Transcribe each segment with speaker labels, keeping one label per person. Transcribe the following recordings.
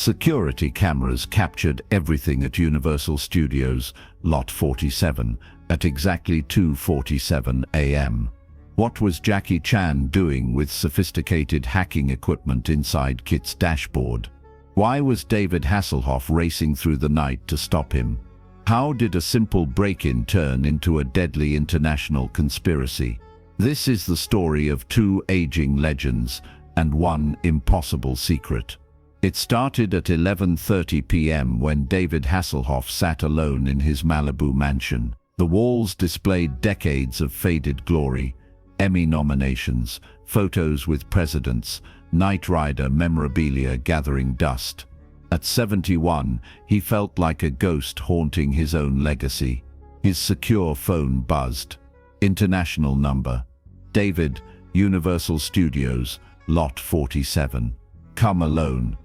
Speaker 1: Security cameras captured everything at Universal Studios, Lot 47, at exactly 2:47 a.m. What was Jackie Chan doing with sophisticated hacking equipment inside KITT's dashboard? Why was David Hasselhoff racing through the night to stop him? How did a simple break-in turn into a deadly international conspiracy? This is the story of two aging legends and one impossible secret. It started at 11:30 p.m. when David Hasselhoff sat alone in his Malibu mansion. The walls displayed decades of faded glory, Emmy nominations, photos with presidents, Knight Rider memorabilia gathering dust. At 71, he felt like a ghost haunting his own legacy. His secure phone buzzed. International number. David, Universal Studios, Lot 47. Come alone.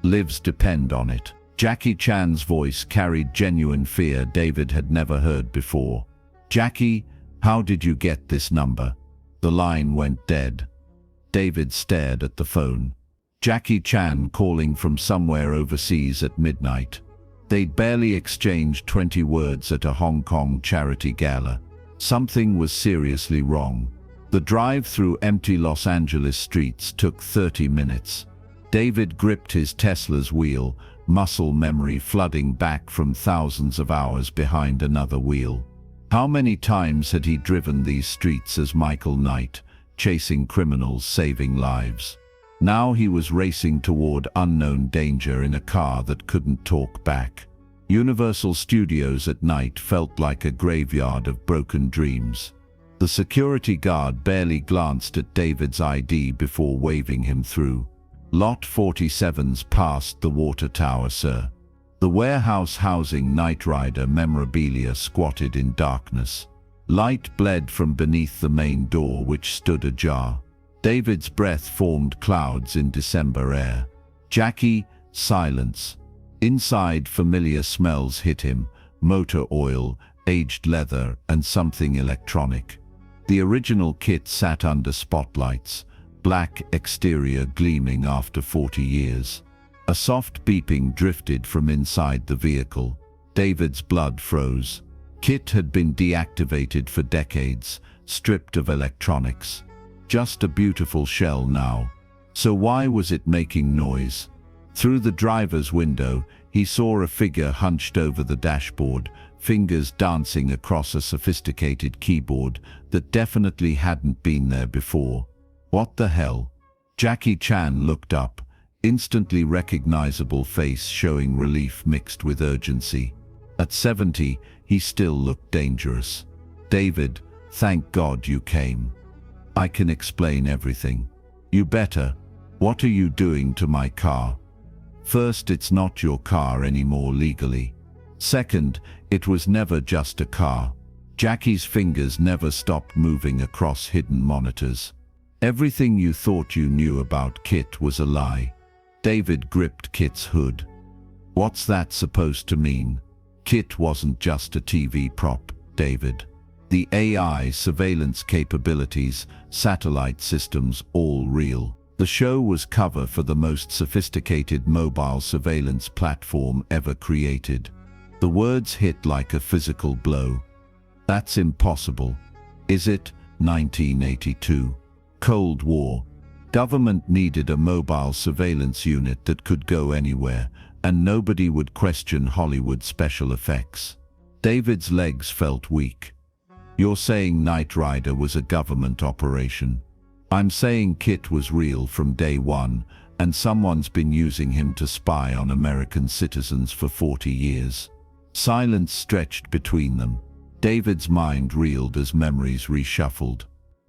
Speaker 1: Lives depend on it. Jackie Chan's voice carried genuine fear David had never heard before. Jackie, how did you get this number? The line went dead. David stared at the phone. Jackie Chan calling from somewhere overseas at midnight. They'd barely exchanged 20 words at a Hong Kong charity gala. Something was seriously wrong. The drive through empty Los Angeles streets took 30 minutes. David gripped his Tesla's wheel, muscle memory flooding back from thousands of hours behind another wheel. How many times had he driven these streets as Michael Knight, chasing criminals, saving lives? Now he was racing toward unknown danger in a car that couldn't talk back. Universal Studios at night felt like a graveyard of broken dreams. The security guard barely glanced at David's ID before waving him through. Lot 47's past the water tower, sir. The warehouse housing Knight Rider memorabilia squatted in darkness. Light bled from beneath the main door, which stood ajar. David's breath formed clouds in December air. Jackie, silence. Inside, familiar smells hit him: motor oil, aged leather, and something electronic. The original KITT sat under spotlights, black exterior gleaming after 40 years. A soft beeping drifted from inside the vehicle. David's blood froze. KITT had been deactivated for decades, stripped of electronics. Just a beautiful shell now. So why was it making noise? Through the driver's window, he saw a figure hunched over the dashboard, fingers dancing across a sophisticated keyboard that definitely hadn't been there before. What the hell? Jackie Chan looked up, instantly recognizable face showing relief mixed with urgency. At 70, he still looked dangerous. David, thank God you came. I can explain everything. You better. What are you doing to my car? First, it's not your car anymore legally. Second, it was never just a car. Jackie's fingers never stopped moving across hidden monitors. Everything you thought you knew about KITT was a lie. David gripped KITT's hood. What's that supposed to mean? KITT wasn't just a TV prop, David. The AI, surveillance capabilities, satellite systems, all real. The show was cover for the most sophisticated mobile surveillance platform ever created. The words hit like a physical blow. That's impossible. Is it? 1982. Cold War. Government needed a mobile surveillance unit that could go anywhere, and nobody would question Hollywood special effects. David's legs felt weak. You're saying Knight Rider was a government operation? I'm saying KITT was real from day one, and someone's been using him to spy on American citizens for 40 years. Silence stretched between them. David's mind reeled as memories reshuffled.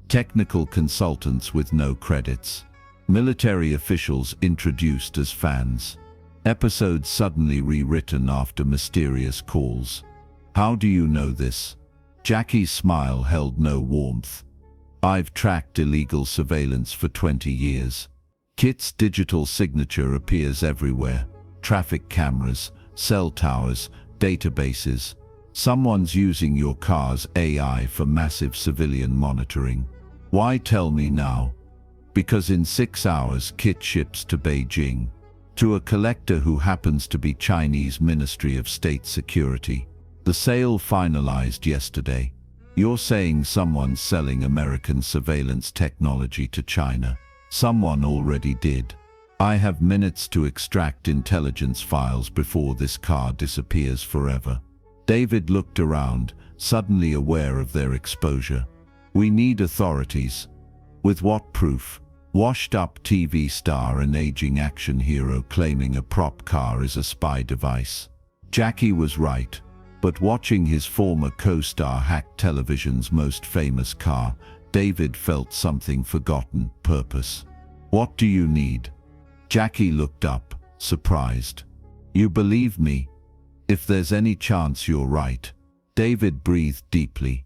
Speaker 1: Technical consultants with no credits. Military officials introduced as fans. Episodes suddenly rewritten after mysterious calls. How do you know this? Jackie's smile held no warmth. I've tracked illegal surveillance for 20 years. KITT's digital signature appears everywhere. Traffic cameras, cell towers, databases. Someone's using your car's AI for massive civilian monitoring. Why tell me now? Because in 6 hours KITT ships to Beijing. To a collector who happens to be Chinese Ministry of State Security. The sale finalized yesterday. You're saying someone's selling American surveillance technology to China. Someone already did. I have minutes to extract intelligence files before this car disappears forever. David looked around, suddenly aware of their exposure. We need authorities. With what proof? Washed-up TV star and aging action hero claiming a prop car is a spy device. Jackie was right. But watching his former co-star hack television's most famous car, David felt something forgotten: purpose. What do you need? Jackie looked up, surprised. You believe me? If there's any chance you're right. David breathed deeply.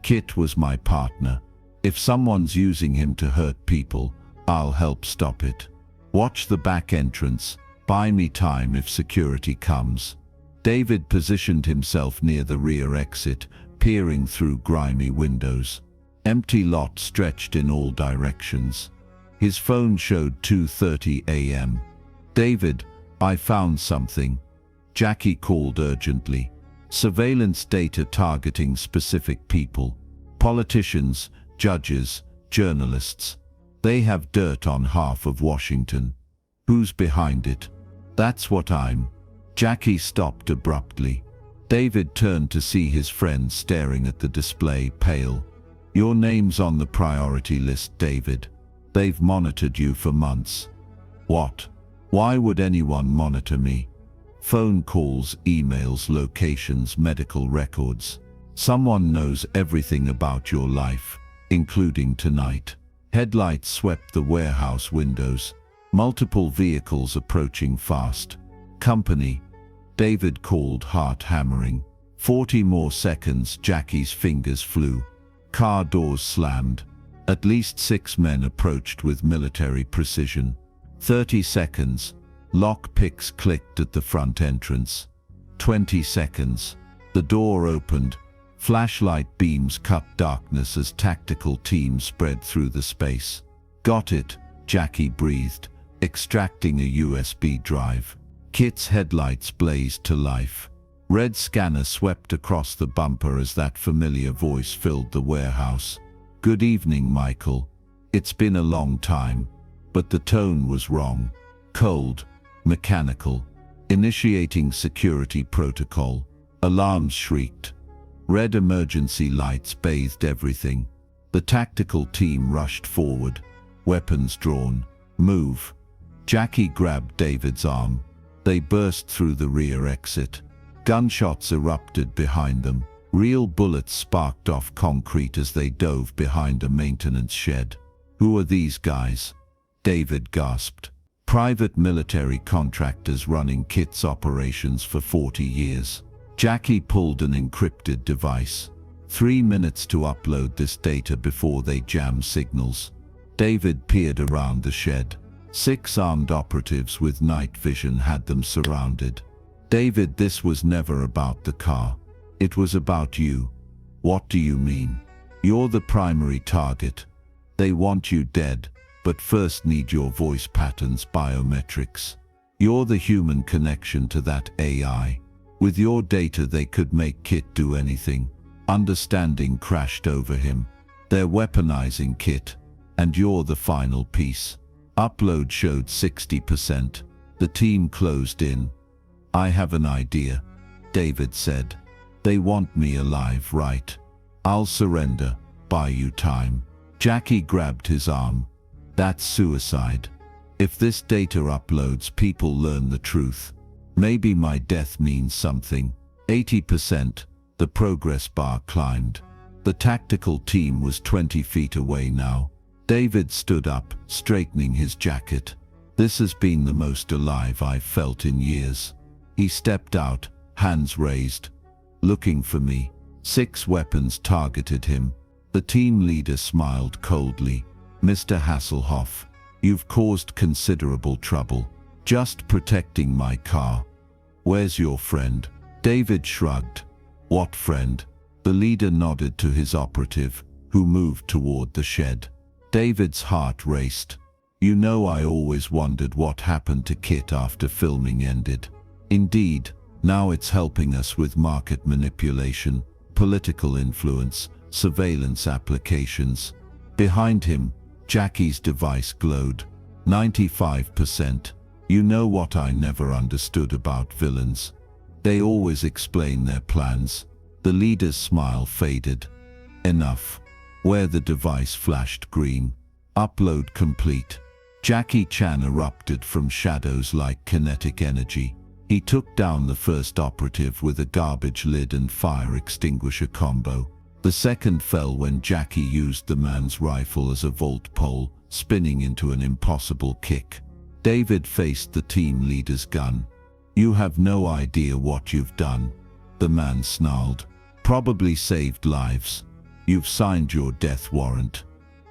Speaker 1: KITT was my partner. If someone's using him to hurt people, I'll help stop it. Watch the back entrance. Buy me time if security comes. David positioned himself near the rear exit, peering through grimy windows. Empty lot stretched in all directions. His phone showed 2:30 a.m. David, I found something. Jackie called urgently. Surveillance data targeting specific people. Politicians, judges, journalists. They have dirt on half of Washington. Who's behind it? That's what I'm. Jackie stopped abruptly. David turned to see his friend staring at the display, pale. Your name's on the priority list, David. They've monitored you for months. What? Why would anyone monitor me? Phone calls, emails, locations, medical records. Someone knows everything about your life, including tonight. Headlights swept the warehouse windows. Multiple vehicles approaching fast. Company. David called, heart hammering. 40 more seconds. Jackie's fingers flew. Car doors slammed. At least 6 men approached with military precision. 30 seconds. Lock picks clicked at the front entrance. 20 seconds. The door opened. Flashlight beams cut darkness as tactical teams spread through the space. Got it, Jackie breathed, extracting a USB drive. KITT's headlights blazed to life. Red scanner swept across the bumper as that familiar voice filled the warehouse. Good evening, Michael. It's been a long time. But the tone was wrong. Cold, mechanical. Initiating security protocol. Alarms shrieked. Red emergency lights bathed everything. The tactical team rushed forward. Weapons drawn. Move. Jackie grabbed David's arm. They burst through the rear exit. Gunshots erupted behind them. Real bullets sparked off concrete as they dove behind a maintenance shed. Who are these guys? David gasped. Private military contractors running KITT's operations for 40 years. Jackie pulled an encrypted device. 3 minutes to upload this data before they jam signals. David peered around the shed. 6 armed operatives with night vision had them surrounded. David, this was never about the car. It was about you. What do you mean? You're the primary target. They want you dead, but first need your voice patterns, biometrics. You're the human connection to that AI. With your data they could make KITT do anything. Understanding crashed over him. They're weaponizing KITT, and you're the final piece. Upload showed 60%. The team closed in. I have an idea, David said. They want me alive, right? I'll surrender, buy you time. Jackie grabbed his arm. That's suicide. If this data uploads, people learn the truth. Maybe my death means something. 80%. The progress bar climbed. The tactical team was 20 feet away now. David stood up, straightening his jacket. This has been the most alive I've felt in years. He stepped out, hands raised. Looking for me. 6 weapons targeted him. The team leader smiled coldly. Mr. Hasselhoff, you've caused considerable trouble. Just protecting my car. Where's your friend? David shrugged. What friend? The leader nodded to his operative, who moved toward the shed. David's heart raced. You know, I always wondered what happened to KITT after filming ended. Indeed, now it's helping us with market manipulation, political influence, surveillance applications. Behind him, Jackie's device glowed. 95%. You know what I never understood about villains? They always explain their plans. The leader's smile faded. Enough. Where the device flashed green. Upload complete. Jackie Chan erupted from shadows like kinetic energy. He took down the first operative with a garbage lid and fire extinguisher combo. The second fell when Jackie used the man's rifle as a volt pole, spinning into an impossible kick. David faced the team leader's gun. You have no idea what you've done, the man snarled. Probably saved lives. You've signed your death warrant.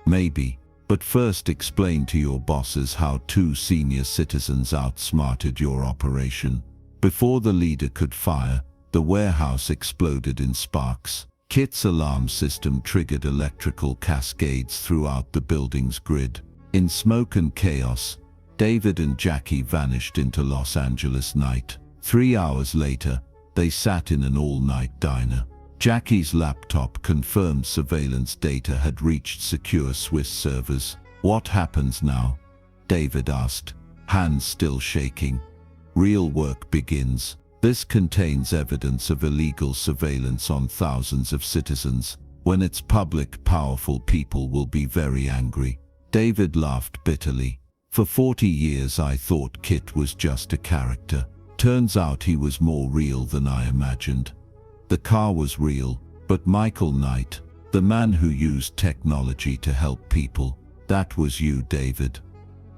Speaker 1: Maybe, but first explain to your bosses how 2 senior citizens outsmarted your operation. Before the leader could fire, the warehouse exploded in sparks. KITT's alarm system triggered electrical cascades throughout the building's grid. In smoke and chaos, David and Jackie vanished into Los Angeles night. 3 hours later, they sat in an all-night diner. Jackie's laptop confirmed surveillance data had reached secure Swiss servers. What happens now? David asked, hands still shaking. Real work begins. This contains evidence of illegal surveillance on thousands of citizens. When it's public, powerful people will be very angry. David laughed bitterly. For 40 years I thought KITT was just a character. Turns out he was more real than I imagined. The car was real, but Michael Knight, the man who used technology to help people, that was you, David.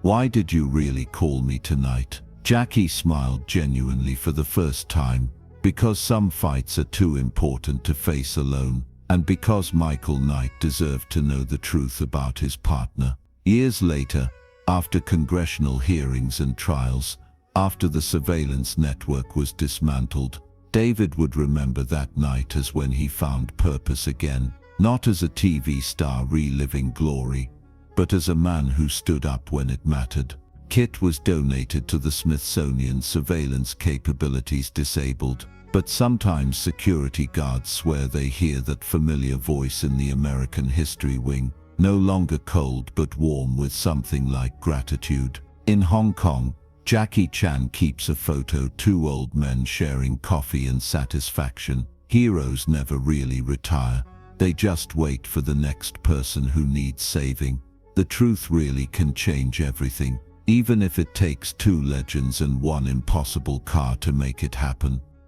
Speaker 1: Why did you really call me tonight? Jackie smiled genuinely for the first time. Because some fights are too important to face alone, and because Michael Knight deserved to know the truth about his partner. Years later, after congressional hearings and trials, after the surveillance network was dismantled, David would remember that night as when he found purpose again, not as a TV star reliving glory, but as a man who stood up when it mattered. KITT was donated to the Smithsonian. Surveillance capabilities disabled, but sometimes security guards swear they hear that familiar voice in the American History Wing, no longer cold but warm with something like gratitude. In Hong Kong, Jackie Chan keeps a photo, 2 old men sharing coffee and satisfaction. Heroes never really retire. They just wait for the next person who needs saving. The truth really can change everything, even if it takes 2 legends and 1 impossible car to make it happen.